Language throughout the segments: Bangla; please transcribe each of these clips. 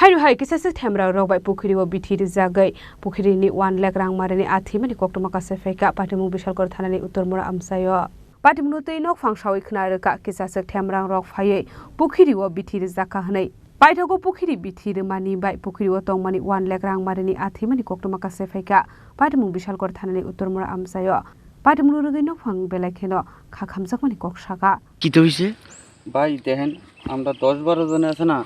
Hai hai kisah September rok bai pukhiri o bithi jagai pukhiri ni 1 lakh rang marani athi mani koktoma kase feka patimu bishalkor thanani uttormura amsayo patimu tei nok fangsawi khna reka kisah September rok phaiye pukhiri o bithi jaka hnai paithago pukhiri bithi mani bai pukhiri o tongmani 1 lakh rang marani athi mani koktoma kase feka patimu bishalkor thanani uttormura amsayo patimu rogei nok phang belai kheno khamjak mani koksaka কি তো হইছে ভাই দেখেন আমরা 10-12 জন আছে না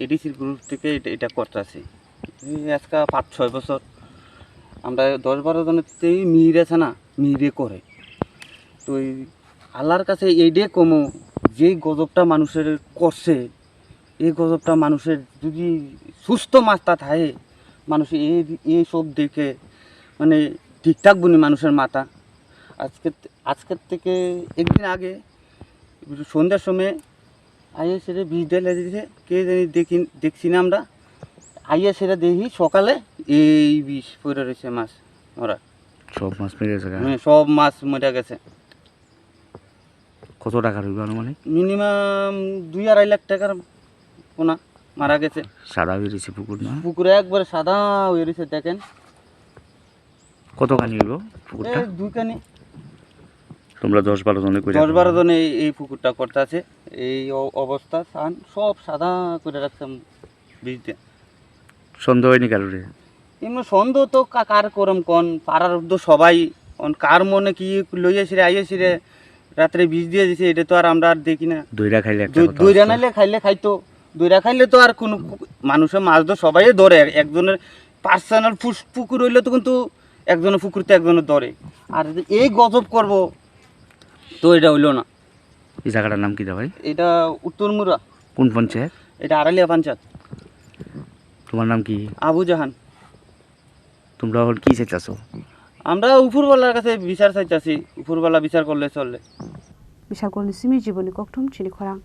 এডিসির গ্রুপ থেকে এটা করতেছি আজকে 5-6 বছর আমরা 10-12 জনেরতেই মিহির আছে না মিহিরে করে তো আল্লাহর কাছে এইডে কমো যে গজবটা মানুষের করছে এই গজবটা মানুষের যদি সুস্থ মাথা থাকে মানুষ এই সব দেখে মানে ঠিকঠাক বুনি মানুষের মাথা আজকের থেকে একদিন আগে সন্ধ্যার সময় আইয়া সেটা বীজ ঢেলে দিয়েছে কে জানি দেখছি না আমরা আইয়া সেটা দেখি সকালে এই বিষ পড়ে রয়েছে মাছ ওরা সব মাছ মেরে গেছে হ্যাঁ সব মাছ মরে গেছে কত টাকা হইবে মানে মিনিমাম 2-2.5 লাখ টাকার পোনা মারা গেছে সাদা বেরিয়েছে পুকুর না পুকুরে একবারে সাদা হয়ে রয়েছে দেখেন কত কানি হইব পুকুরটা এই দুইখানি তোমরা 10-12 জনে কইরা 10-12 জনে এই পুকুরটা করতে আছে এই অবস্থা সান সব সাদা করে রাখতাম বীজ দিয়ে সন্দেহ হয়নি কারোরে এমনি সন্দেহ তো কার করম কোন পাড়ার তো সবাই কার মনে কি লইয়াছি রে আইয়াছি রে রাত্রে বীজ দিয়ে দিছে এটা তো আর আমরা আর দেখি না দইরা খাইলে একটা কথা দইরা নাইলে খাইলে খাইতো দইরা খাইলে তো আর কোনো মানুষের মাছ তো সবাই ধরে একজনের পার্সোনাল পুকুর হইলে তো কিন্তু একজনের পুকুরতে একজনের ধরে আর এই গজব করব তো এটা হইলো না এই জায়গাটার নাম কি দা ভাই এটা উত্তরমুরা কোন পঞ্চায়েত এটা আড়ালিয়া পঞ্চায়েত তোমার নাম কি আবু জাহান তোমরা হল কি চাইতাছো আমরা উপরওয়ালার কাছে বিচার চাইতাছি উপরওয়ালা বিচার করলে চললে বিশাল করলে সিমি জীবনী কোকটম চিনি খরাং